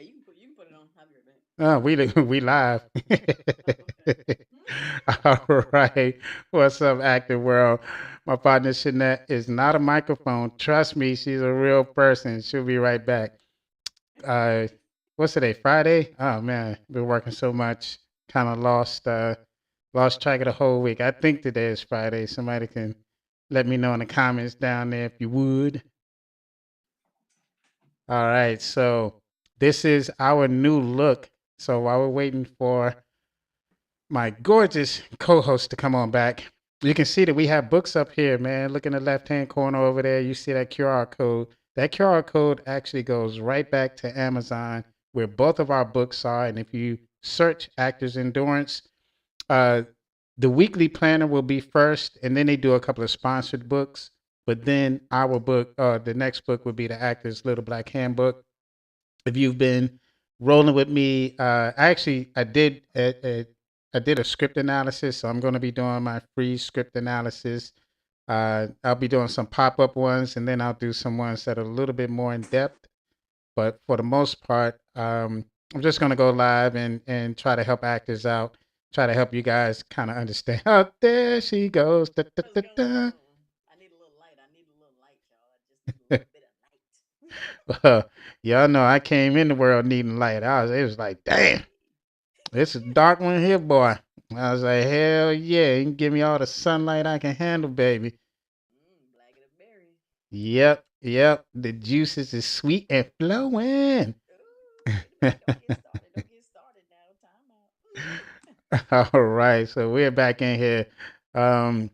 you can put it on. I'll be right back. We live. Oh, okay. All right. What's up, acting world? My partner Shanette is not a microphone. Trust me, she's a real person. She'll be right back. Uh, what's today? Friday? Oh man, been working so much, kind of lost track of the whole week. I think today is Friday. Somebody can let me know in the comments down there if you would. All right, so this is our new look. So while we're waiting for my gorgeous co-host to come on back, you can see that we have books up here, man. Look in the left-hand corner over there. You see that QR code. That QR code actually goes right back to Amazon, where both of our books are. And if you search Actors Endurance, uh, the weekly planner will be first, and then they do a couple of sponsored books. But then our book, the next book would be the Actors Little Black Handbook. If you've been rolling with me, I did a script analysis, so I'm going to be doing my free script analysis. I'll be doing some pop up ones, and then I'll do some ones that are a little bit more in depth. But for the most part, I'm just going to go live and try to help actors out, try to help you guys kind of understand. Oh, there she goes. Da, da, What's da, going da. on? I need a little light. I need a little light, y'all. I just need a little bit of light. Y'all know I came in the world needing light. It was like, damn. It's a dark one here, boy. I was like, hell yeah, you can give me all the sunlight I can handle, baby. Black and a berry. Yep, yep. The juices is sweet and flowing. Ooh, wait a minute. Don't get started. Don't get started now. Time out. All right, so we're back in here. Um,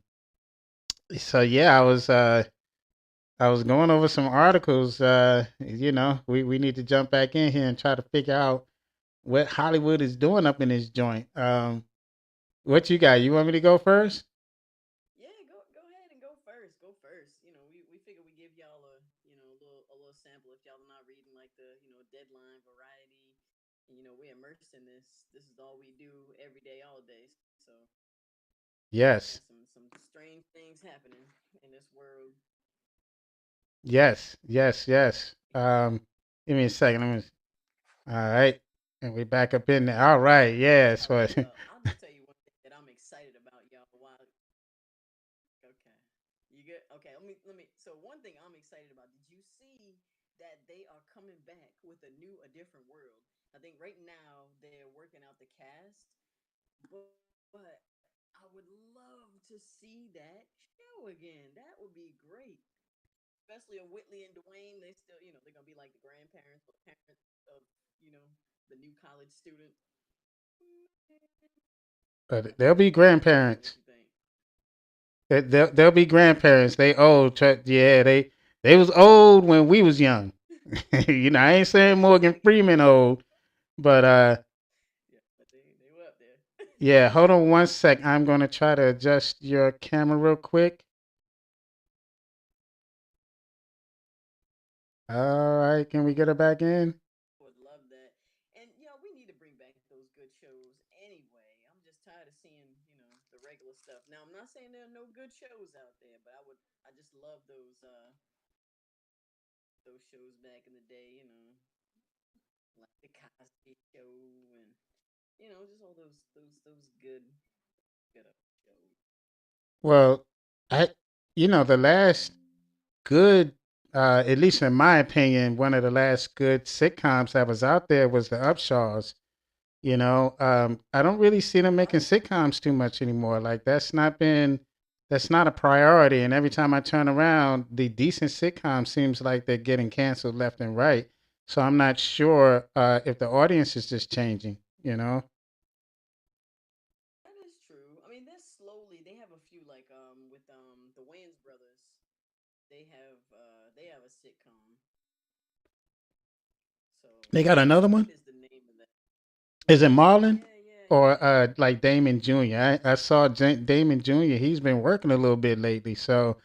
so yeah, I was going over some articles. We need to jump back in here and try to figure out what Hollywood is doing up in this joint. What you got? You want me to go first? Yeah, go ahead and go first. Go first. We figure we give y'all a little sample if y'all are not reading like the deadline variety. And we're immersed in this. This is all we do every day, all day. So yeah, Yes, some strange things happening in this world. yes. Give me a second. All right, and we back up in there. All right, yes. All right. Well, I'll just tell you one thing that I'm excited about, y'all. While okay, you good? Okay, let me. So one thing I'm excited about. Did you see that they are coming back with a different world? I think right now they're working out the cast, but I would love to see that show again. That would be great, especially of Whitley and Dwayne. They still, they're gonna be like the grandparents or parents of, you know, the new college student. But they'll be What grandparents. you think? They'll be grandparents. They old. Yeah, they was old when we was young. I ain't saying Morgan Freeman old, but Yeah, but they were up there. yeah. Hold on one sec. I'm gonna try to adjust your camera real quick. All right, can we get her back in? I would love that. And we need to bring back those good shows anyway. I'm just tired of seeing, the regular stuff. Now, I'm not saying there are no good shows out there, but I just love those shows back in the day, like the Cosby Show and just all those good shows. Well, I, the last good, at least in my opinion, one of the last good sitcoms that was out there was the Upshaws. I don't really see them making Oh yeah. sitcoms too much anymore. Like that's not a priority. And every time I turn around, the decent sitcom seems like they're getting canceled left and right. So I'm not sure if the audience is just changing. You know? That is true. I mean, they're slowly. They have a few like with the Wayans brothers. They have a sitcom. So They got another what one. is the name of that? Is it Marlon or Yeah. like Damon Jr.? I saw Damon Jr. He's been working a little bit lately. So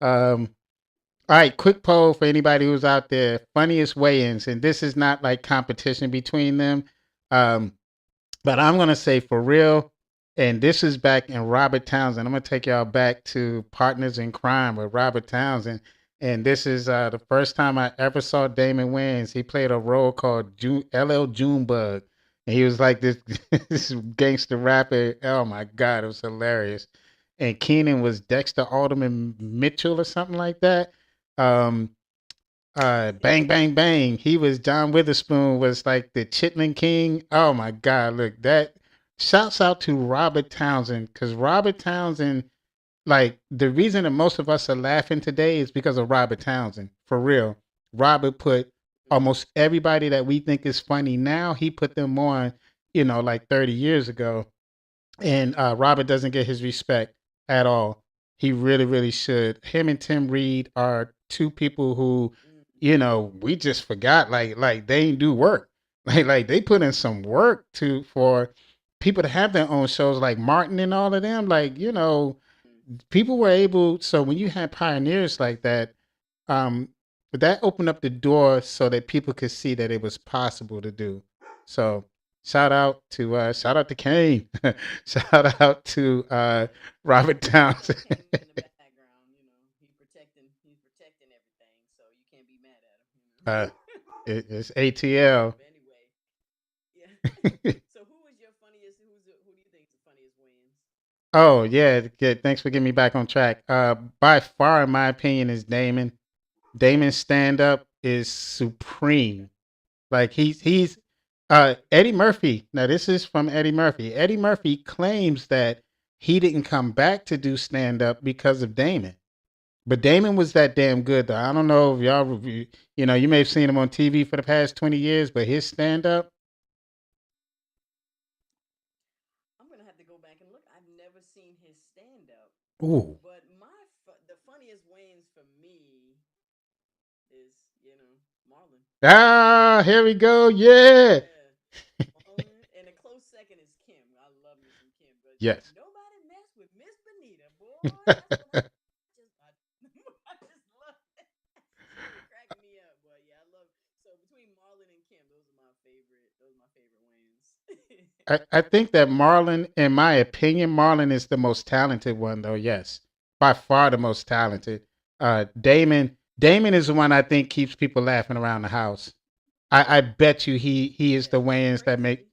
um, all right, quick poll for anybody who's out there. Funniest weigh-ins, and this is not like competition between them, um, but I'm gonna say for real. And this is back in Robert Townsend. I'm gonna take y'all back to Partners in Crime with Robert Townsend. and this is the first time I ever saw Damon Wayans. He played a role called LL Junebug, and he was like this this gangster rapper. Oh my God, it was hilarious. And Keenan was Dexter Alderman Mitchell or something like that. Um, Bang Bang Bang. He was John Witherspoon was like the Chitlin King. Oh my God, look that. Shouts out to Robert Townsend because Robert Townsend, like the reason that most of us are laughing today is because of Robert Townsend. For real, Robert put almost everybody that we think is funny now. He put them on, like 30 years ago, and Robert doesn't get his respect at all. He really, really should. Him and Tim Reed are two people who, we just forgot. Like they ain't do work. Like they put in some work for people to have their own shows, like Martin and all of them. Like people were able. So when you had pioneers like that, um, that opened up the door so that people could see that it was possible to do. So shout out to Kane. Shout out to Robert Townsend. Kane in the background, he's protecting everything, so you can't be mad at uh, him. it's ATL. But anyway, yeah. So who is your funniest? Who do you think is the funniest Wayans? Oh yeah, good. Thanks for getting me back on track. By far, in my opinion, is Damon. Damon's stand up is supreme. Like he's Eddie Murphy. Now this is from Eddie Murphy. Eddie Murphy claims that he didn't come back to do stand up because of Damon. But Damon was that damn good though. I don't know if you may have seen him on TV for the past 20 years, but his stand up, I'm gonna have to go back and look. I've never seen his stand up, ooh. but the funniest Wayans for me is Marlon. Ah, here we go. Yeah. Yeah, Marlon, and a close second is Kim. I love me some Kim, but Yes. nobody mess with Miss Bonita, boy. That's what I just love it. She would crack me up, but yeah, I love. So between Marlon and Kim, those are my favorite. Those are my favorite Wayans. I think that Marlon, in my opinion, Marlon is the most talented one, though. Yes, by far the most talented. Damon is the one I think keeps people laughing around the house. I bet you he is Yeah, the and the Wayans that make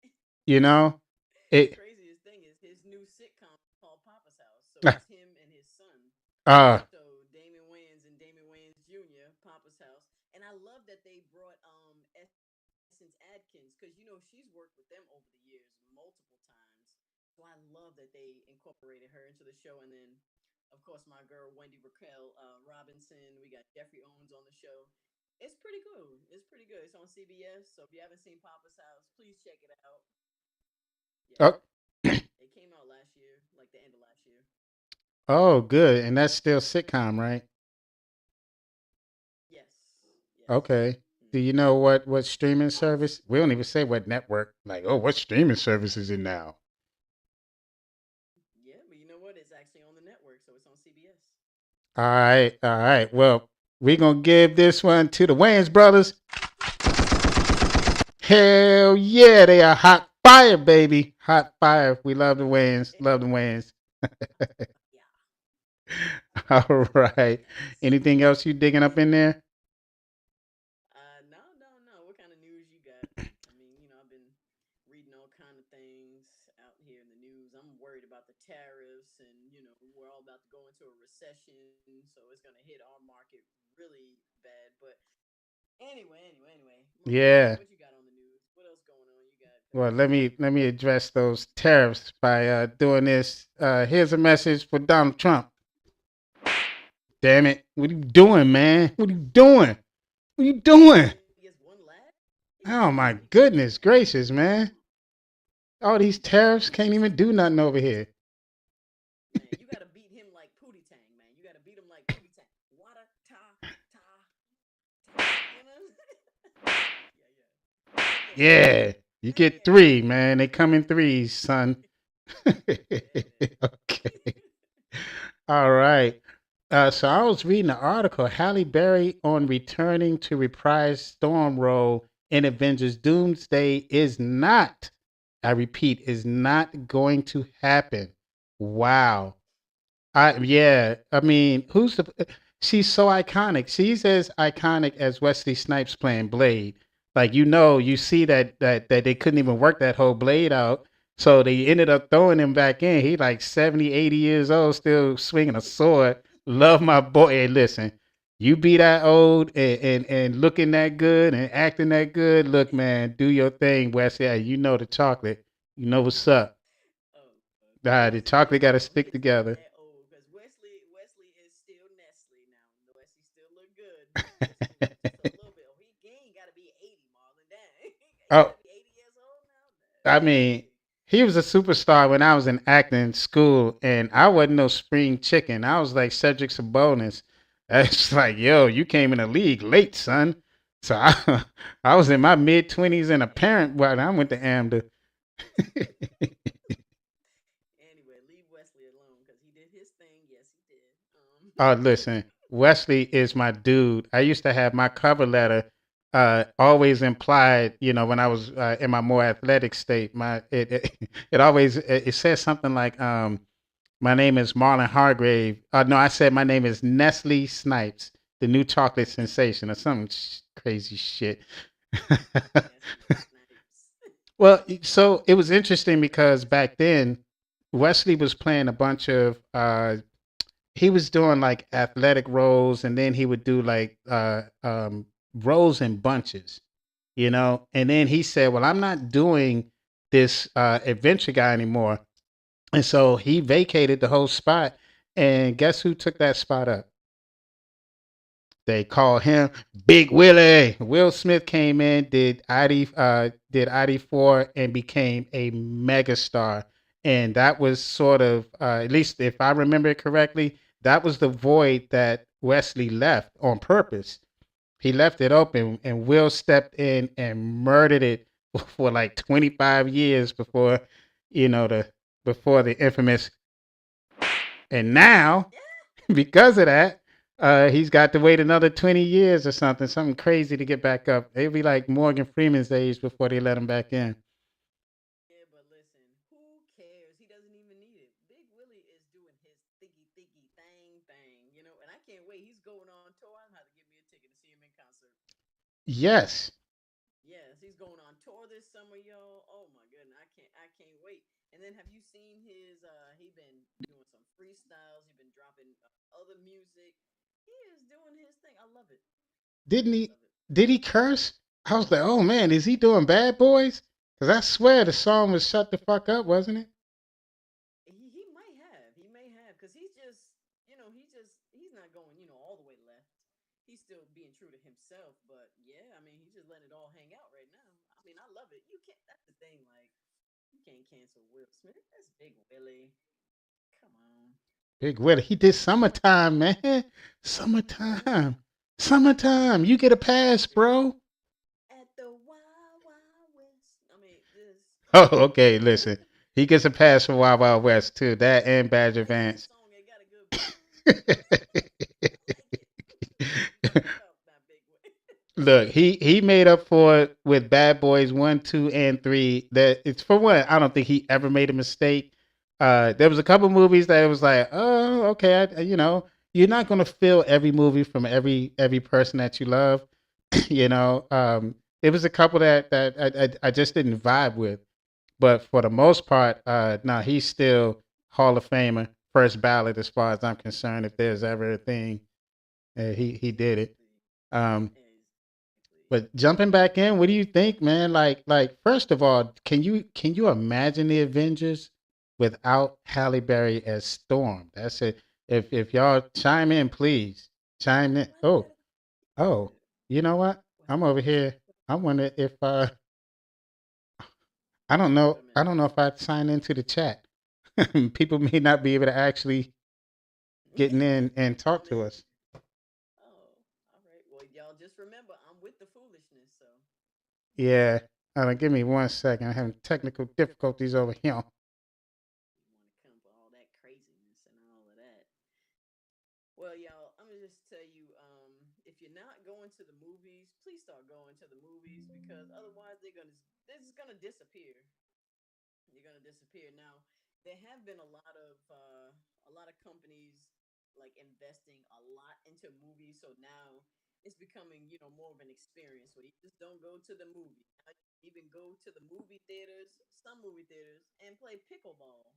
crazy, you know the it. craziest thing is his new sitcom called Papa's House. So it's him and his son. Uh, So Damon Wayans and Damon Wayans Jr. Papa's House, and I love that they brought Essence Adkins because she's worked with them over the years multiple times. So I love that they incorporated her into the show, and then of course my girl Wendy Raquel Robinson. We got Jeffrey Owens on the show. It's pretty cool. It's pretty good. It's on CBS. So if you haven't seen Papa's House, please check it out. Yeah, oh, it came out last year, like the end of last year. oh, good, and that's still sitcom, right? Yes, yes. Okay. Do you Hmm. know what streaming service? We don't even say what network. Like, oh, what streaming service is it now? Yeah, but you know what? It's actually on the network, so it's on CBS. All right, all right. Well, we're gonna give this one to the Wayans brothers. Hell yeah, they are hot fire, baby. Hot fire. We love the Wayans. Love the Wayans. Yeah. All right. Yes. Anything else you digging up in there? No, no, no. What kind of news you got? I mean, I've been reading all kind of things out here in the news. I'm worried about the tariffs, and we're all about to go into a recession, so it's gonna hit our market really bad. But anyway, Marlon, Yeah. what you got on the news? What else going on? You got Well, what's let your me let favorite? me address those tariffs by doing this. Here's a message for Donald Trump. Damn it! What are you doing, man? What are you doing? What are you He doing? only gets one last. Oh He my only gets one goodness last. gracious, man! All these tariffs can't even do nothing over here. Man, you gotta beat him like Pootie Tang, man. You gotta beat him like Pootie Tang. Water ta ta ta. Yeah, yeah. Look, Yeah, you look get at him. three, man. They come in threes, son. Yeah, man. Okay. All right. So I was reading an article, Halle Berry on returning to reprise Storm role in Avengers Doomsday is not, I repeat, is not going to happen. Wow. I mean, who's the she's so iconic. She's as iconic as Wesley Snipes playing Blade. Like you see that they couldn't even work that whole Blade out. So they ended up throwing him back in. He like 70, 80 years old, still swinging a sword. Love my boy. Hey, listen, you be that old and looking that good and acting that good. Look, man, do your thing, Wesley. Yeah, you know the chocolate. You know what's up. Oh, The Wesley, chocolate got to stick Wesley is not together. that old because Wesley is still Nestle now. Wesley still look good. Wesley look just a little bit. Oh, he ain't got to be 80, Marlon. Dang, he got Oh, to be 80 years old now. I mean, Dang. he was a superstar when I was in acting school, and I wasn't no spring chicken. I was like Cedric Sabonis. That's like, yo, you came in the league late, son. So I, I was in my mid 20s and a parent when I went to AMDA. Anyway, leave Wesley alone because he did his thing. Yes, he did. Oh, listen, Wesley is my dude. I used to have my cover letter always implied, when I was in my more athletic state. It always it says something like, "My name is Marlon Hargrave." No, I said my name is Nestle Snipes, the new chocolate sensation, or some crazy shit. Nestle Snipes. Well, so it was interesting because back then Wesley was playing a bunch of he was doing like athletic roles, and then he would do like roles in bunches, and then he said, well, I'm not doing this adventure guy anymore, and so he vacated the whole spot, and guess who took that spot up? They called him Big Willie. Will Smith came in, did ID4, and became a megastar. And that was sort of, at least if I remember it correctly, that was the void that Wesley left on purpose. He left it open, and Will stepped in and murdered it for like 25 years you know, the before the infamous. And now Yeah. because of that, he's got to wait another 20 years or something crazy to get back up. It'll be like Morgan Freeman's age before they let him back in. Yeah, but listen, who cares? He doesn't even need it. Big Willie is doing his thinky thing, and I can't wait. He's going on tour. I'm gonna have to get me a ticket to see him in concert. Yes. Yes, he's going on tour this summer, yo. Oh my goodness, I can't wait. And then have you seen his? He been doing some freestyles. He been dropping other music. He is doing his thing. I love it. Didn't I he? love it. Did he curse? I was like, oh man, is he doing Bad Boys? Because I swear the song was Shut the Fuck Up, wasn't it? He might have. He may have because he's not going all the way left. He's still being true to himself. But yeah, I mean he's just letting it all hang out right now. I mean I love it. You can't. That's the thing. Like you can't cancel Will Smith. That's Big Willie. Come on. Big Willie. He did Summertime, man. Summertime. Summertime. You get a pass, bro. At the Wild Wild West. I mean, this. Oh, Come on. okay, listen. He gets a pass for Wild Wild West, too. That and Badger That's a good Vance. song. It got a good beat. I like it. Keep it up, now, Big Wig. Look, he made up for it with Bad Boys 1, 2, and 3. That it's for one, I don't think he ever made a mistake. There was a couple movies that it was like, oh, okay, you're not gonna fill every movie from every person that you love. you know, um, it was a couple that I just didn't vibe with. But for the most part, no, he's still Hall of Famer, first ballot as far as I'm concerned. If there's ever a thing, he did it. Exactly. Um, Exactly. but jumping back in, what do you think, man? Like first of all, can you imagine the Avengers without Halle Berry as Storm? That's it. If y'all chime in, please chime in. What? Oh, you know what? What's I'm up? over here. I wonder if I don't Wait a know. minute. I don't know if I sign into the chat. People may not be able to actually getting in and Come talk to in. us. Oh, all right. Well, y'all just remember, I'm with the foolishness. So Yeah. Give me 1 second. I'm having technical difficulties over here. you want to come for all that craziness and all of that. Well, y'all, I'm gonna just tell you, if you're not going to the movies, please start going to the movies because otherwise they're gonna disappear. You're gonna disappear. Now, there have been a lot of companies. like investing a lot into movies. So now it's becoming, more of an experience where you just don't go to the movie. Now you even go to the movie theaters, some movie theaters, and play pickleball.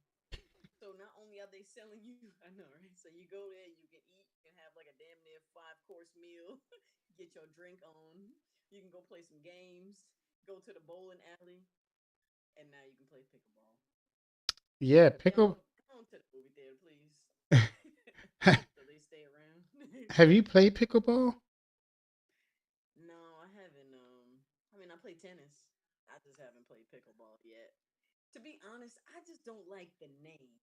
So not only are they selling you, I know, right? So you go there, you can eat, you can have like a damn near 5 course meal, get your drink on. You can go play some games, go to the bowling alley, and now you can play pickleball. Yeah, But y'all, pickle. go on to the movie theater, please. So they stay around. Have you played pickleball? No, I haven't. I mean, I play tennis. I just haven't played pickleball yet. To be honest, I just don't like the name.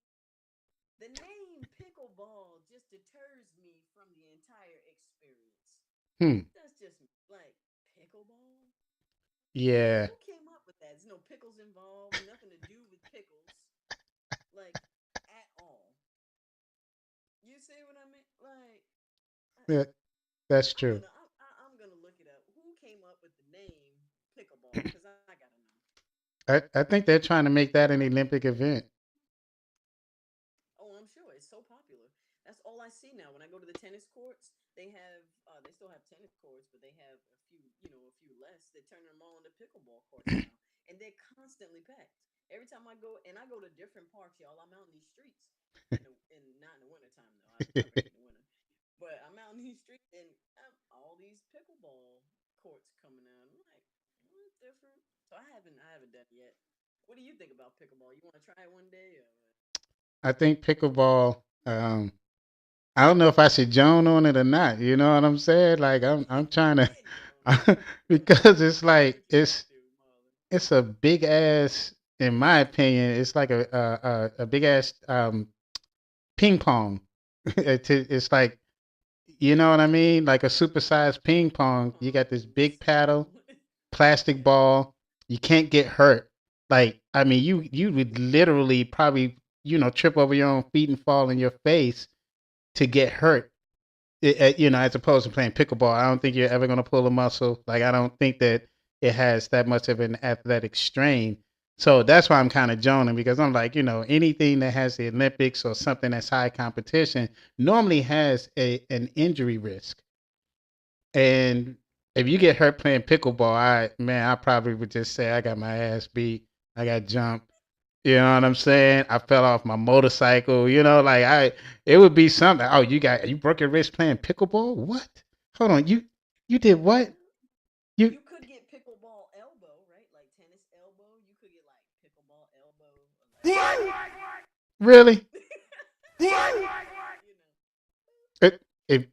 The name pickleball just deters me from the entire experience. Hmm. That's just like pickleball. Like Yeah. who came up with that? There's no pickles involved. Nothing to do with pickles, like at all. You see what I mean? Like Yeah, that's I'm true. gonna I'm gonna look it up. Who came up with the name pickleball? Because I gotta know. I think they're trying to make that an Olympic event. Oh, I'm sure it's so popular. That's all I see now. When I go to the tennis courts, they still have tennis courts, but they have a few less. They're turning them all into pickleball courts now, and they're constantly packed. Every time I go, and I go to different parks, y'all. I'm out in these streets, in not in the wintertime though. I pack in the winter, but I'm out in these streets, and all these pickleball courts coming out. I'm like, different. So I haven't done it yet. What do you think about pickleball? You want to try it one day, or what? I think pickleball. I don't know if I should joan on it or not. You know what I'm saying? Like I'm trying to Joan on it. because it's Do like what you got to do, Marlon. it's a big ass. In my opinion, it's like a big ass ping pong. It's like you know what I mean? Like a supersized ping Ping pong. You got pong this big paddle, small. plastic ball. You can't get hurt. Like I mean, you would literally probably trip over your own feet and fall in your face to get hurt. As opposed to playing pickleball, I don't think you're ever going to pull a muscle. Like I don't think that it has that much of an athletic strain. So that's why I'm kind of joning because I'm like, anything that has the Olympics or something that's high competition normally has an injury risk. And if you get hurt playing pickleball, I probably would just say I got my ass beat. I got jumped. You know what I'm saying? I fell off my motorcycle. Like it would be something. Oh, you broke your wrist playing pickleball? What? Hold on, you did what? Well, You you could get pickleball elbow, right? Like tennis elbow. You could get like pickleball elbow, or like really? you know, If if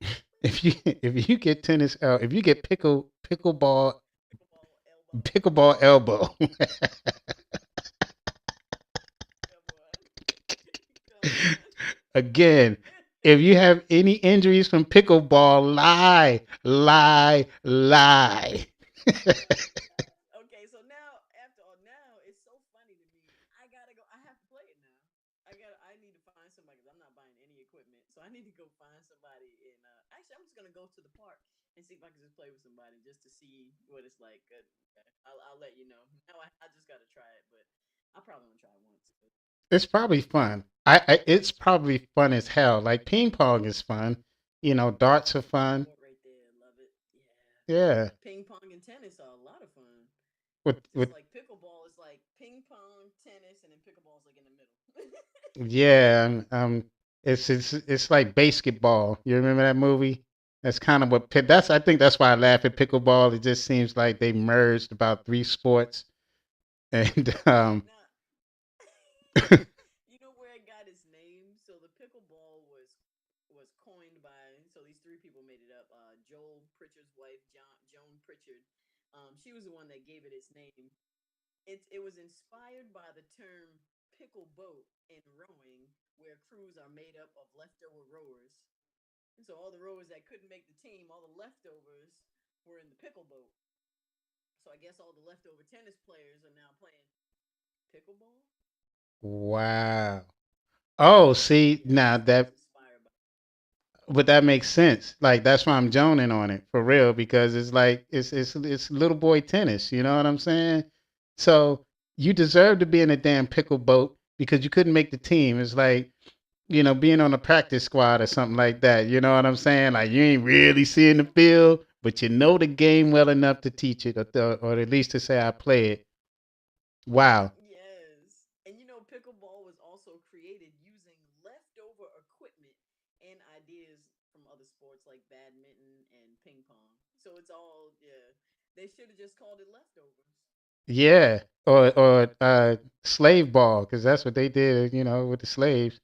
if you get if you get pickleball elbow. pickleball elbow. Come on, come on. Again, if you have any injuries from pickleball, lie, lie, lie. Okay, so now after all, now it's so funny to me. I gotta go. I have to play it now. I need to find somebody because I'm not buying any equipment. So I need to go find somebody. And actually, I'm just gonna go to the park and see if I can just play with somebody just to see what it's like. Okay. I'll let you know. Now I just gotta try it, but I probably want to try it once. But It's probably fun. It's probably fun as hell. Like ping pong is fun. Darts are fun. sport right there, love it. Yeah, Yeah. ping pong and tennis are a lot of fun. With Just like pickleball is like ping pong, tennis, and then pickleball's like in the middle. yeah, it's like basketball. You remember that movie? That's kind of that's I think that's why I laugh at pickleball. It just seems like they merged about three sports and Now, you know where it got its name? So the pickleball was coined by, so these three people made it up. Joel Pritchard's wife, Joan Pritchard. She was the one that gave it its name. It was inspired by the term pickle boat in rowing, where crews are made up of leftover rowers. And so all the rowers that couldn't make the team, all the leftovers were in the pickle boat. So I guess all the leftover tennis players are now playing pickleball. wow. Oh, see Yeah, now it was that inspired by. but that makes sense. Like that's why I'm joning on it for real because it's like it's little boy tennis. You know what I'm saying? So you deserve to be in a damn pickle boat because you couldn't make the team. It's like being on a practice squad or something like that. You know what I'm saying? Like you ain't really seeing the field, but you know the game well enough to teach it, or at least to say I play it. Wow. Yes. And you know, pickleball was also created using leftover equipment and ideas from other sports like badminton and ping pong. So it's all, yeah. They should have just called it leftovers. Yeah. Or slave ball, because that's what they did. With the slaves.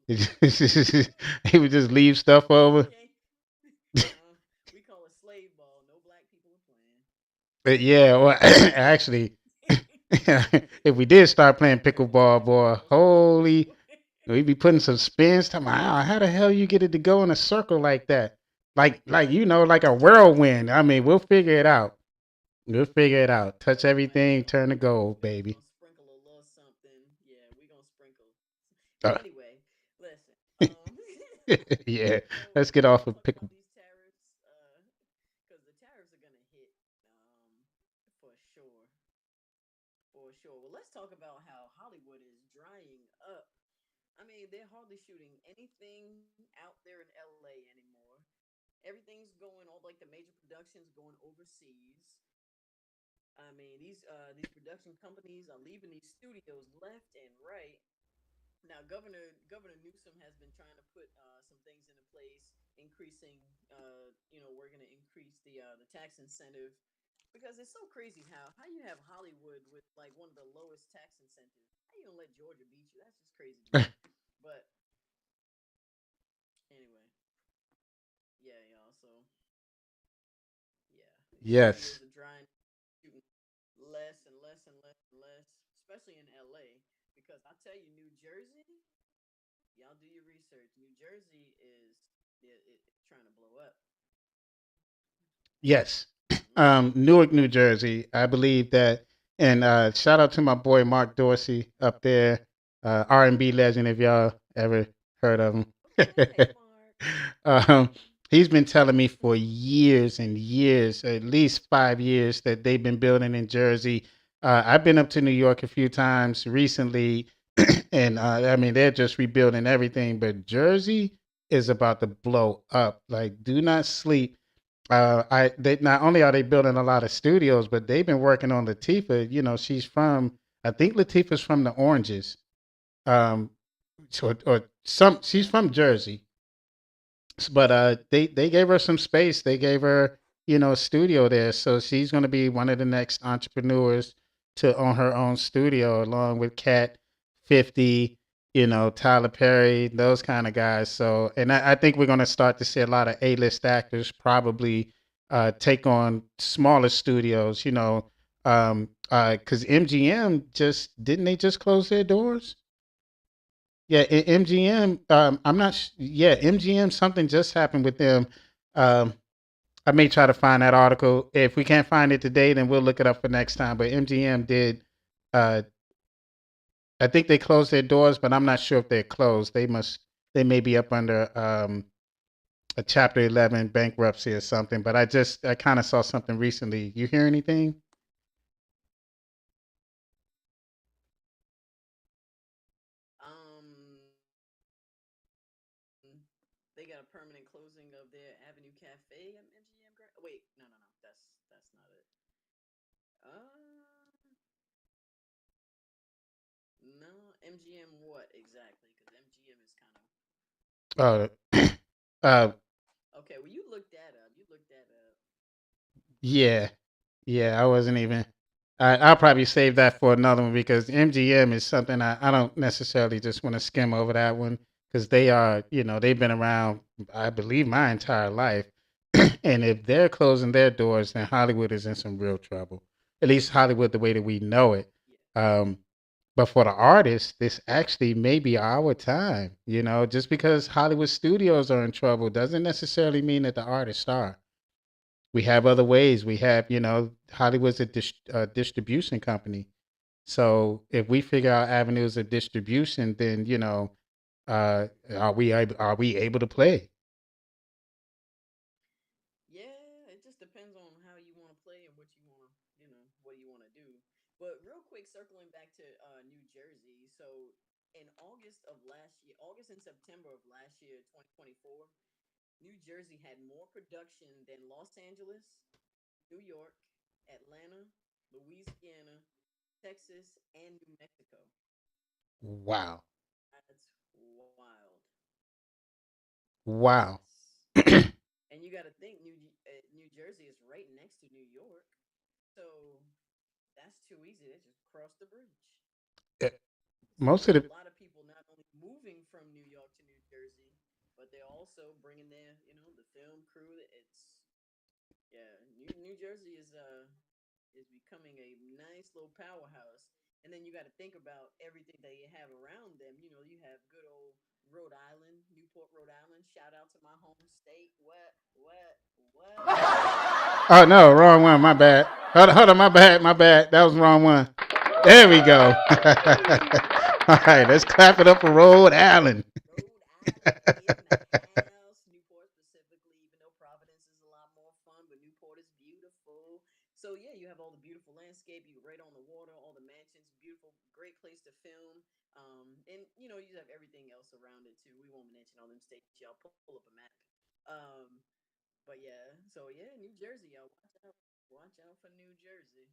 They would just leave stuff We over. can't, we call it slave ball. No black people are playing. But yeah, well, actually, if we did start playing pickleball, boy, Those black holy, people. we'd be putting some spins. Talking about, how the hell you get it to go in a circle like that? Like a whirlwind. I mean, we'll figure it out. We'll figure it out. Touch everything, turn to gold, We baby. gonna sprinkle a little something. Yeah, we gonna sprinkle. Uh, Anyway, listen. yeah, So let's get we off gonna of talk pickle. about these tariffs, because the tariffs are gonna hit, for sure, for sure. Well, let's talk about how Hollywood is drying up. I mean, they're hardly shooting anything out there in LA anymore. Everything's going, all like the major productions going overseas. I mean, these production companies are leaving these studios left and right. Now, Governor Newsom has been trying to put some things into place, increasing. We're going to increase the tax incentive because it's so crazy how you have Hollywood with like one of the lowest tax incentives. How you gonna let Georgia beat you? That's just crazy to me. But anyway, yeah, y'all. So yeah, these Yes, studios are drying, shooting less and less and less and less, especially in LA. Because I tell you, New Jersey, y'all do your research. New Jersey is it's trying to blow up. yes. Hmm. Newark, New Jersey. I believe that, and shout out to my boy Mark Dorsey up there, R&B legend. If y'all ever heard of him, Okay, hey Mark. um, he's been telling me for years and years, at least 5 years, that they've been building in Jersey. I've been up to New York a few times recently, and I mean they're just rebuilding everything. But Jersey is about to blow up. Like, do not sleep. I they not only are they building a lot of studios, but they've been working on Latifah. She's from, I think Latifah's from the Oranges. Um, or some she's Okay. from Jersey, but they gave her some space. They gave her a studio there, so she's going to be one of the next entrepreneurs to own her own studio, along with Cat 50, Tyler Perry, those kind of guys. So, and I think we're going to start to see a lot of A-list actors probably take on smaller studios. Because MGM just didn't they just close their doors? Yeah, MGM. I'm not. Yeah, MGM. Something just happened with them. Um, I may try to find that article. If we can't find it today, then we'll look it up for next time. But MGM did. Uh, I think they closed their doors, but I'm not sure if they're closed. They must. They may be up under a Chapter 11 bankruptcy or something. But I kind of saw something recently. You hear anything? They got a permanent closing of their Avenue Cafe at MGM. Wait, no, that's not it. Uh, no, MGM what exactly? Because MGM is kind of Uh, uh, okay. Well, you looked that up. You looked that up. yeah. Yeah, I wasn't even. I'll probably save that for another one because MGM is something I don't necessarily just want to skim over that one because they are, they've been around, I believe, my entire life. And if they're closing their doors, then Hollywood is in some real trouble. At least Hollywood, the way that we know it. Yeah. Um, but for the artists, this actually may be our time. Just because Hollywood studios are in trouble doesn't necessarily mean that the artists are. We have other ways. We have, Hollywood's a distribution company. So if we figure out avenues of distribution, then are we able to play? Yeah, it just depends on how you want to play and what you want to, what you want to do. But real quick, circling back to New Jersey. So in August of last year, August and September of last year, 2024, New Jersey had more production than Los Angeles, New York, Atlanta, Louisiana, Texas, and New Mexico. Wow. That's wild. Wow. Yes. And you got to think New Jersey is right next to New York. So that's too easy. They just cross the bridge. Eh, So you Most of got a the lot of people not only moving from New York to New Jersey, but they're also bringing their, the film crew. It's Yeah, New Jersey is becoming a nice little powerhouse. And then you got to think about everything that you have around them. You have good old Rhode Island, Newport, Rhode Island. Shout out to my home state. What? Oh no, wrong one. My bad. Hold on, my bad, my bad. That was the wrong one. There we go. All right, let's clap it up for Rhode Island. Rhode Island in the house. Newport specifically, even though Providence is a lot more fun, but Newport is beautiful. So yeah, you have all the beautiful landscape. You right on the water, all the mansions, beautiful, great place to film. And you have everything else around it too. We won't mention all them states. Y'all pull up a map. Um, but yeah, so yeah, New Jersey, y'all watch out for New Jersey.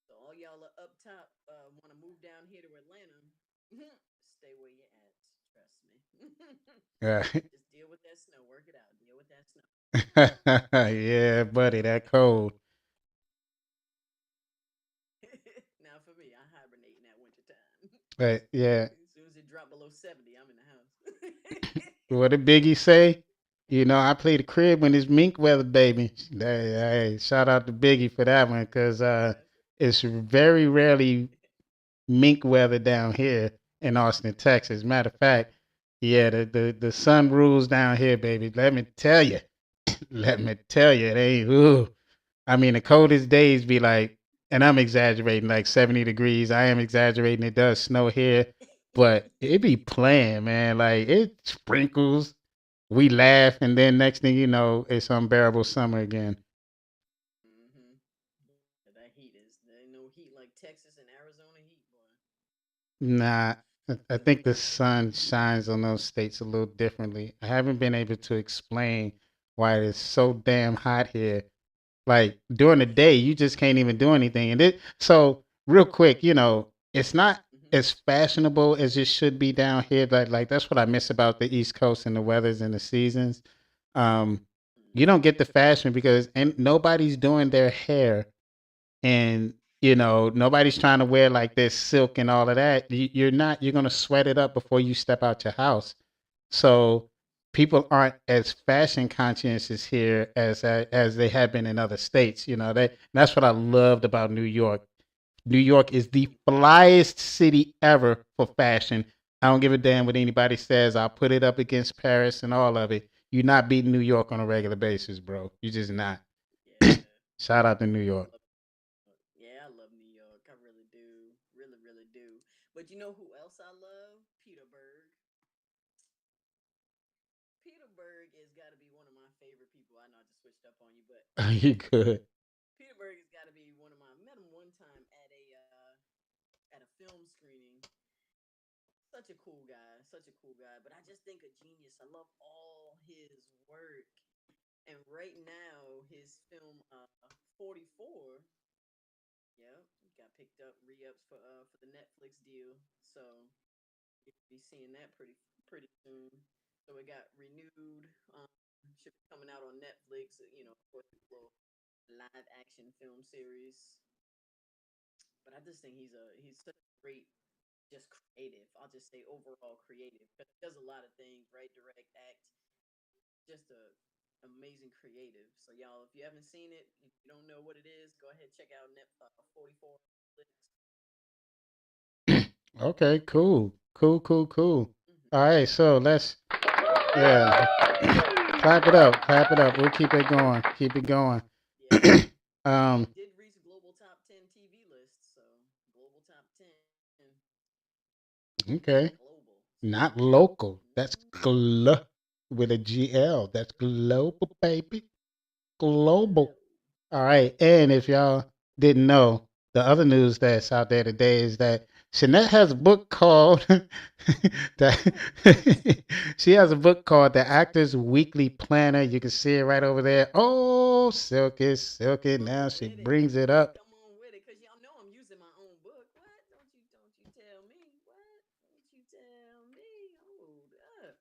So all y'all are up top want to move down here to Atlanta. Stay where you're at. Trust me. Yeah. Just deal with that snow. Work it out. Deal with that snow. Yeah, buddy, that cold. Now for me, I hibernate in that winter time. But yeah, As soon as it dropped below 70, I'm in the house. what did Biggie say? I play the crib when it's mink weather, baby. Hey, shout out to Biggie for that one, because Classic. it's very rarely mink weather down here in Austin, Texas. Matter of fact, yeah, the sun rules down here, baby. Let me tell you. Let me tell you, it ain't. Ooh. I mean, the coldest days be like, and I'm exaggerating, like 70 degrees. I am exaggerating. It does snow here, but it be playing, man. Like it sprinkles. We laugh, and then next thing you know, it's unbearable summer again. Mm-hmm. Yeah, that heat is. There ain't no heat like Texas and Arizona heat, boy. Nah, I think the sun shines on those states a little differently. I haven't been able to explain why it is so damn hot here. Like during the day, you just can't even do anything. So real quick, it's not Mm-hmm. as fashionable as it should be down here. Like that's what I miss about the East Coast and the weathers and the seasons. Um, you don't get the fashion because and nobody's doing their hair, and nobody's trying to wear like this silk and all of that. You're not. You're gonna sweat it up before you step out your house. So people aren't as fashion conscientious here as they have been in other states. That's what I loved about New York. New York is the flyest city ever for fashion. I don't give a damn what anybody says. I'll put it up against Paris and all of it. You're not beating New York on a regular basis, bro. You're just not. Yeah. Shout out to New York. Yeah, I love New York. I really do. Really, really do. But you know who else I love? Peterburg. Peterburg has got to be one of my favorite people. I know I just switched up on you, but You good? Peterburg has got to be one of my. I met him one time at a film screening. Such a cool guy, such a cool guy. But I just think a genius. I love all his work. And right now, his film 44, yeah, got picked up re-ups for the Netflix deal. So you'll be seeing that pretty soon. So it got renewed. Should be coming out on Netflix. Of course, a little live action film series. But I just think he's such a great, just creative. I'll just say overall creative because he does a lot of things, right? Direct, act, just a amazing creative. So y'all, if you haven't seen it, if you don't know what it is, go ahead check out Net 44 Netflix. Okay, cool, cool, cool, cool. Mm-hmm. All right, so let's yeah, clap it up, clap it up. We'll keep it going, keep it going. Yeah, and um, it did reach global top 10 TV list. So global top 10, okay, global. So not local. That's mm, with a GL. That's global, baby, global. global. All right, and if y'all didn't know, the other news that's out there today is that Shanette has a book called that. She has a book called The Actor's Weekly Planner. You can see it right over there. Oh, silky, silky. Come Now on she with it. brings it up. Come on with it, cause y'all know I'm using my own book. What? Don't you tell me. What? Don't you tell me. Hold up.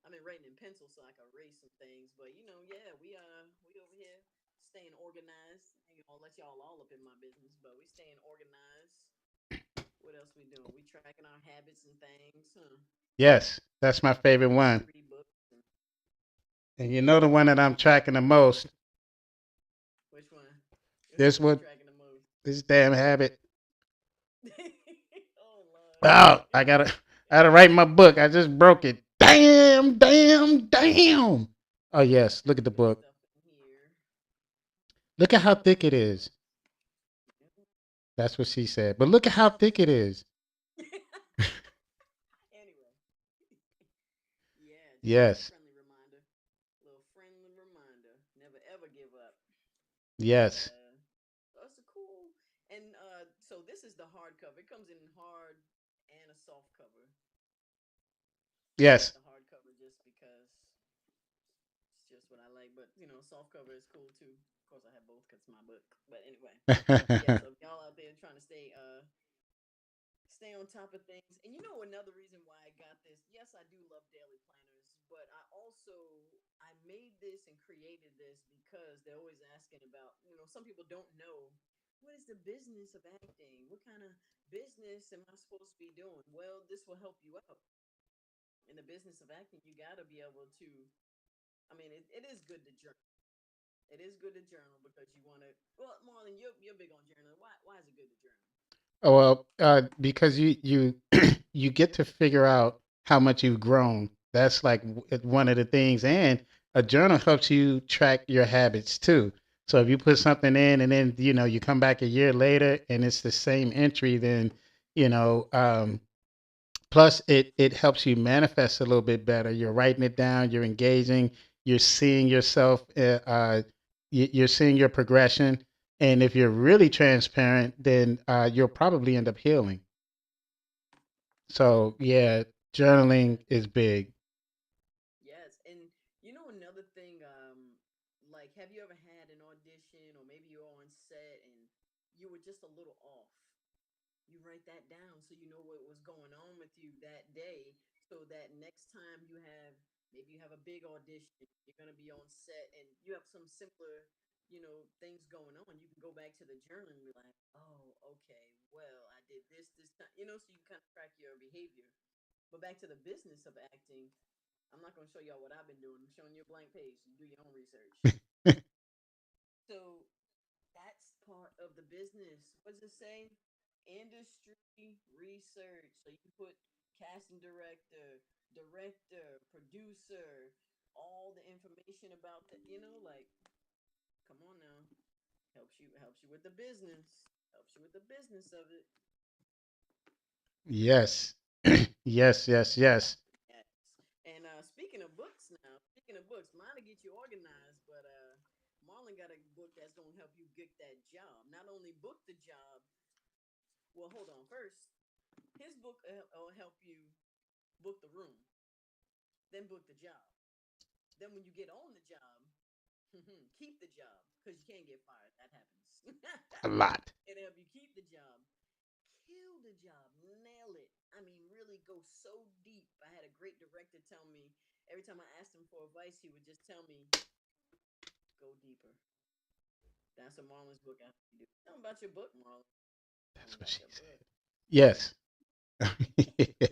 I've been writing in pencil so I can erase some things, but yeah, we over here staying organized. I ain't gonna let y'all all up in my business, but we staying organized. What else we doing? We tracking our habits and things, huh? Yes, that's my favorite one. Read books and And you know the one that I'm tracking the most. which one? Which This one you one, tracking the most? this damn habit. Oh Lord. Oh, I gotta write my book. I just broke it. Damn, damn, damn. Oh yes, Got look at some the good book. stuff in here. Look at how Oh thick it man. is. That's what she said. But look at how thick it is. Anyway, yeah, just a little Yes, friendly reminder. Little friendly reminder. Never ever give up. But yes, that's a cool. And so this is the hardcover. It comes in hard and a soft cover. I got yes. the hardcover just because it's just what I like. But soft cover is cool too. Of course, I have both because it's my book. But anyway, yeah. So if y'all out there trying to stay on top of things. And another reason why I got this. Yes, I do love daily planners, but I made this and created this because they're always asking about, some people don't know what is the business of acting? What kind of business am I supposed to be doing? Well, this will help you out. In the business of acting, you got to be able to I mean, it is good to journal. It is good to journal because you want to. Well, Marlon, you're big on journaling. Why is it good to journal? Oh well, because you you get to figure out how much you've grown. That's like one of the things, and a journal helps you track your habits too. So if you put something in, and then you come back a year later, and it's the same entry, then you know. Plus, it helps you manifest a little bit better. You're writing it down. You're engaging. You're seeing yourself. You're seeing your progression. And if you're really transparent, then you'll probably end up healing. So yeah, journaling is big. Yes, and another thing, like, have you ever had an audition, or maybe you're on set and you were just a little off? You write that down so you know what was going on with you that day, so that next time maybe you have a big audition, you're gonna be on set, and you have some simpler, things going on. You can go back to the journal and be like, oh, okay, well, I did this time, so you kind of track your behavior. But back to the business of acting, I'm not going to show y'all what I've been doing. I'm showing you a blank page. You do your own research. So that's part of the business. What does it say? Industry research. So you can put casting director, producer, all the information about that. Like, come on now, helps you with the business. Helps you with the business of it. Yes, yes, yes, yes. Yes. And speaking of books, mine to get you organized, but Marlon got a book that's gonna help you get that job. Not only book the job. Well, hold on. First, his book will help you book the room, then book the job. Then when you get on the job, keep the job because you can't get fired. That happens. A lot. It'll help you keep the job, kill the job, nail it. I mean, really go so deep. I had a great director tell me every time I asked him for advice, he would just tell me, go deeper. That's what Marlon's book I do. Tell me about your book, Marlon. Tell me That's what about she your book. said. Yes.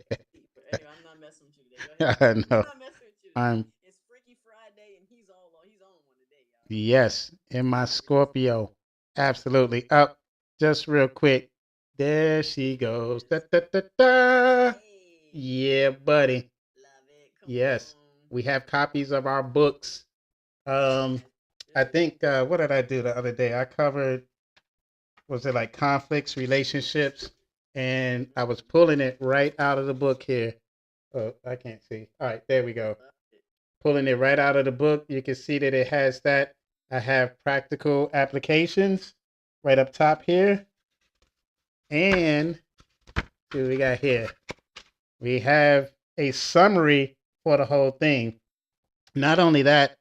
Go deeper. Anyway, I'm not messing with you today. Go ahead. I I'm know. not messing with you today. I'm It's Freaky Friday, and he's on one today, y'all. yes, in my He's ready for it. Scorpio. Absolutely. Up. Just real quick. There she There it goes. is. Da, da, da, da. Yeah, Hey, buddy. love it. Come Yes. on. We have copies of our books. Um, Yes, I do. think what did I do the other day? I covered, was it like conflicts, relationships, and I was pulling it right out of the book here. Oh, I can't see. All right, there we go. Love it. Pulling it right out of the book. You can see that it has that. I have practical applications right up top here. And See what we got here. We have a summary for the whole thing. Not only that,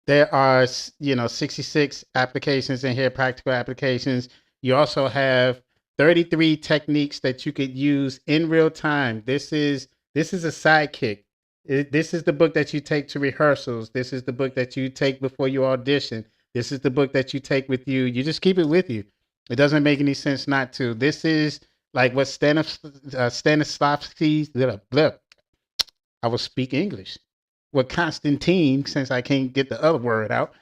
there are 66 applications in here, practical applications. You also have 33 techniques that you could use in real time. This is a sidekick. This is the book that you take to rehearsals. This is the book that you take before you audition. This is the book that you take with you. You just keep it with you. It doesn't make any sense not to. This is like what Stanislavski, I will speak English. What Constantine, since I can't get the other word out,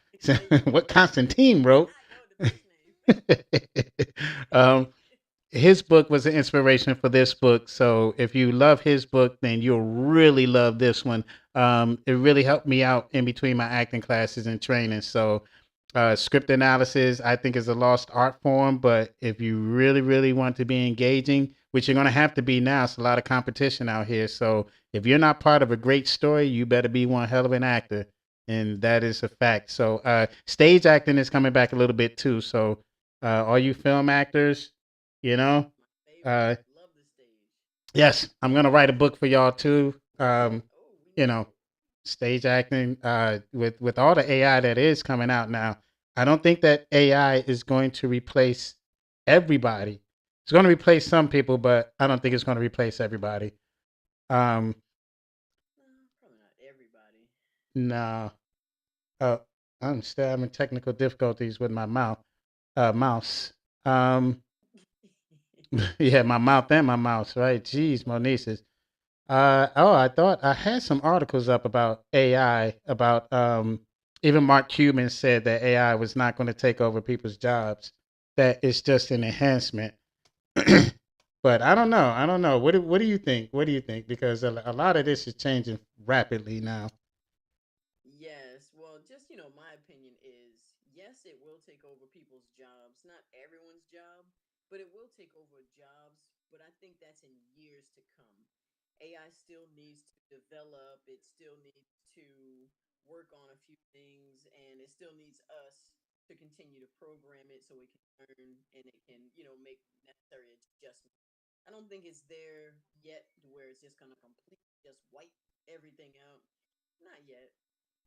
what Constantine wrote. I know the first name. um, his book was an inspiration for this book. So if you love his book, then you'll really love this one. It really helped me out in between my acting classes and training. So script analysis, I think, is a lost art form. But if you really, really want to be engaging, which you're going to have to be now, it's a lot of competition out here. So if you're not part of a great story, you better be one hell of an actor. And that is a fact. So stage acting is coming back a little bit too. So all you film actors, you know, My favorite. Love the stage. yes, I'm gonna write a book for y'all too. Oh, we You need know, it. stage acting. With all the AI that is coming out now, I don't think that AI is going to replace everybody. It's going to replace some people, but I don't think it's going to replace everybody. Um, No, probably not everybody. no. Uh, I'm still having technical difficulties with my mouse. Um, yeah, my mouth and my mouse, right? Jeez, Monises. I thought I had some articles up about AI, about even Mark Cuban said that AI was not going to take over people's jobs, that it's just an enhancement. But I don't know. I don't know. What do you think? What do you think? Because a lot of this is changing rapidly now. Yes, well, just my opinion is yes, it will take over people's jobs. Not everyone's job, but it will take over jobs. But I think that's in years to come. AI still needs to develop, it still needs to work on a few things, and it still needs us to continue to program it so it can learn and it can, make necessary adjustments. I don't think it's there yet where it's just going to completely just wipe everything out. Not yet.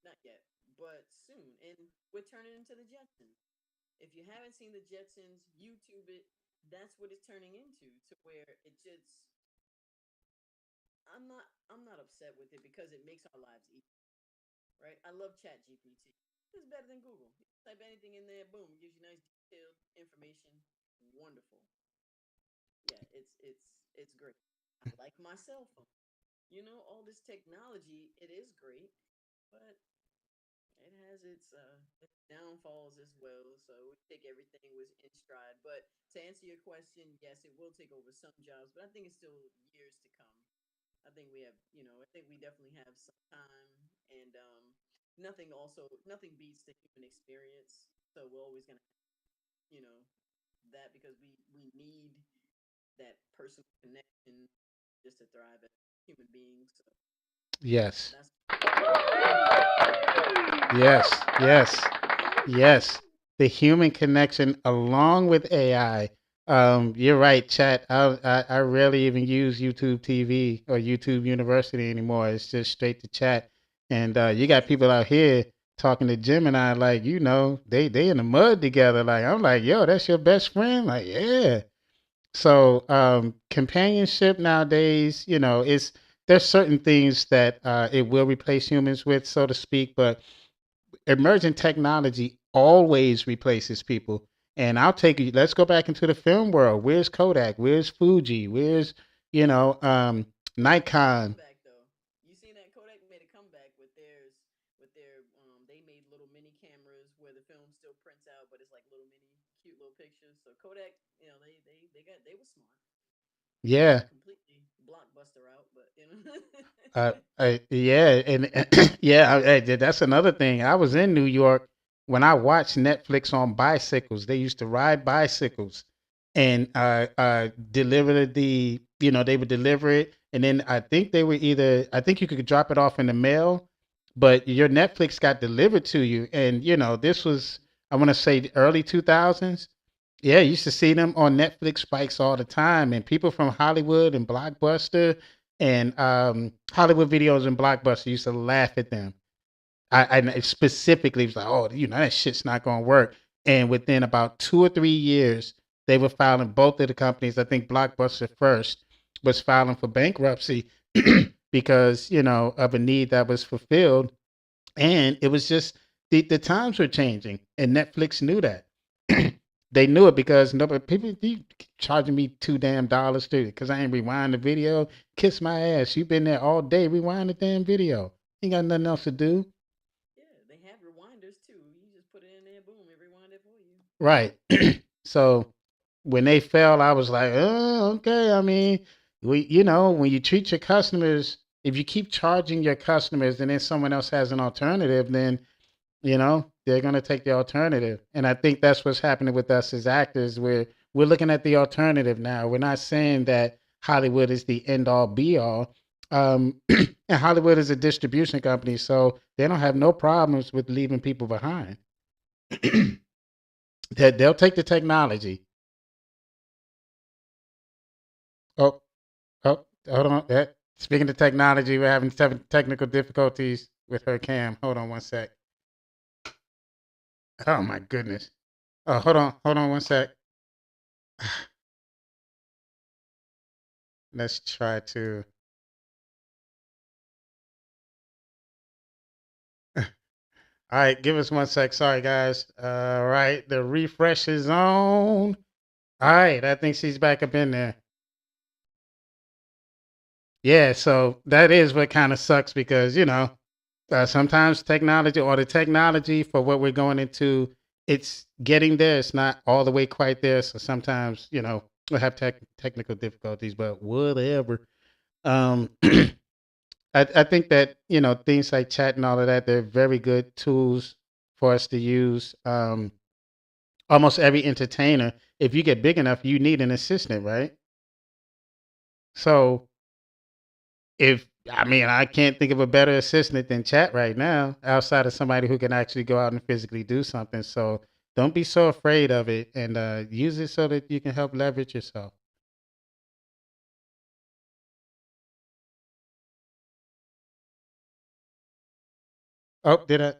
Not yet, but soon. And we're turning into the Jetsons. If you haven't seen the Jetsons, YouTube it. That's what it's turning into. To where it just, I'm not upset with it because it makes our lives easier, right? I love Chat GPT. It's better than Google. You type anything in there, boom, it gives you nice detailed information. Wonderful. Yeah, it's great. I like my cell phone. All this technology, it is great, but it has its downfalls as well. So we take everything was in stride. But to answer your question, yes, it will take over some jobs, but I think it's still years to come. I think we have, I think we definitely have some time, and nothing beats the human experience. So we're always gonna, you know, that because we need that personal connection just to thrive as human beings. So Yes. that's what do you think? Yes. Yes. Yes, the human connection along with AI. You're right, chat. I rarely even use YouTube TV or YouTube University anymore. It's just straight to chat. And you got people out here talking to Gemini like, they in the mud together. Like I'm like, yo, that's your best friend. Like, yeah. So companionship nowadays, it's there's certain things that it will replace humans with, so to speak, but emerging technology always replaces people. And I'll take you. Let's go back into the film world. Where's Kodak? Where's Fuji? Where's you know um, Kodak made a Nikon? comeback though. You seen that Kodak made a comeback with theirs with their they made little mini cameras where the film still prints out but it's like little mini cute little pictures. So Kodak, they were smart. They didn't Yeah, go completely blockbuster out, but. yeah, and yeah, that's another thing. I was in New York when I watched Netflix on bicycles. They used to ride bicycles and deliver they would deliver it, and then I think you could drop it off in the mail, but your Netflix got delivered to you, and this was I want to say the early 2000s, Yeah, you used to see them on Netflix spikes all the time, and people from Hollywood and Blockbuster and Hollywood Videos and Blockbuster used to laugh at them. I specifically was like, oh, that shit's not gonna work. And within about 2 or 3 years, they were filing both of the companies. I think Blockbuster first was filing for bankruptcy because of a need that was fulfilled, and it was just the times were changing, and Netflix knew that. They knew it because nobody people you charging me $2 damn to because I ain't rewind the video. Kiss my ass. You been there all day. Rewind the damn video. Ain't got nothing else to do. Yeah, they have rewinders too. You just put it in there, boom, it rewind it for you. Right. So when they fell, I was like, oh, okay. I mean, when you treat your customers, if you keep charging your customers and then someone else has an alternative, then they're going to take the alternative. And I think that's what's happening with us as actors. We're looking at the alternative now. We're not saying that Hollywood is the end all be all. And Hollywood is a distribution company, so they don't have no problems with leaving people behind. They'll take the technology. Oh, hold on. Speaking of technology, we're having technical difficulties with her cam. Hold on one sec. Oh my goodness. Oh, hold on one sec. Let's try to. All right, give us one sec. Sorry, guys. All right, the refresh is on. All right, I think she's back up in there. Yeah, so that is what kind of sucks because sometimes technology or the technology for what we're going into, it's getting there. It's not all the way quite there. So sometimes we'll have technical difficulties, but whatever. Um, I think that things like chat and all of that, they're very good tools for us to use. Almost every entertainer, if you get big enough, you need an assistant, right? So if I mean, I can't think of a better assistant than chat right now, outside of somebody who can actually go out and physically do something. So don't be so afraid of it, and use it so that you can help leverage yourself. Oh, do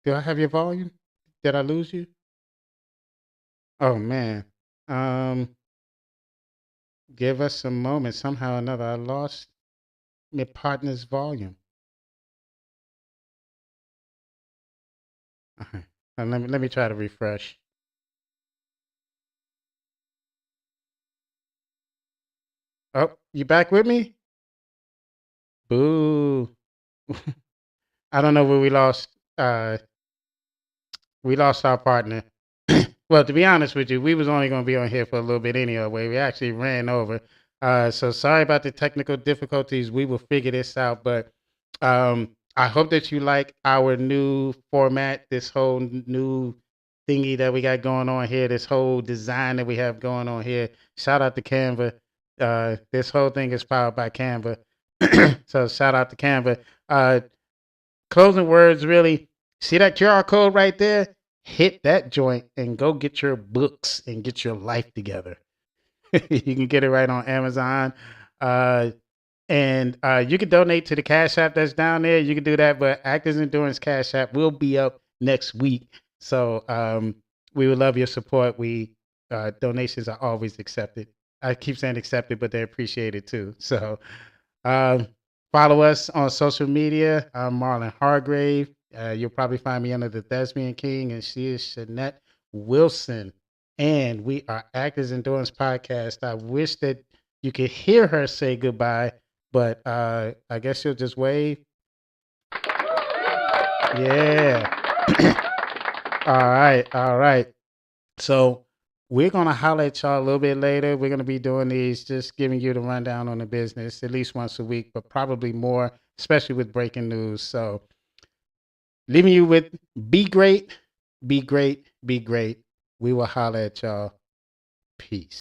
I have your volume? Did I lose you? Oh man. Um, give us a moment. Somehow or another, I lost my partner's volume. Uh-huh. Let me try to refresh. Oh, you back with me? Boo. I don't know where we lost. We lost our partner. Well, to be honest with you, we was only going to be on here for a little bit anyway. We actually ran over. So sorry about the technical difficulties. We will figure this out. But I hope that you like our new format, this whole new thingy that we got going on here, this whole design that we have going on here. Shout out to Canva. This whole thing is powered by Canva. So shout out to Canva. Closing words, really. See that QR code right there? Hit that joint and go get your books and get your life together. You can get it right on Amazon. Uh, and you can donate to the Cash App that's down there. You can do that, but Actors Endurance Cash App will be up next week. So we would love your support. Donations are always accepted. I keep saying accepted, but they're appreciated too. So uh, follow us on social media. I'm Marlon Hargrave. You'll probably find me under the Thespian King, and she is Shanette Wilson. And we are Actors Endurance Podcast. I wish that you could hear her say goodbye, but I guess she'll just wave. Yeah. All right. All right. So we're gonna holler at y'all a little bit later. We're gonna be doing these, just giving you the rundown on the business at least once a week, but probably more, especially with breaking news. So leaving you with be great, be great, be great. We will holler at y'all. Peace.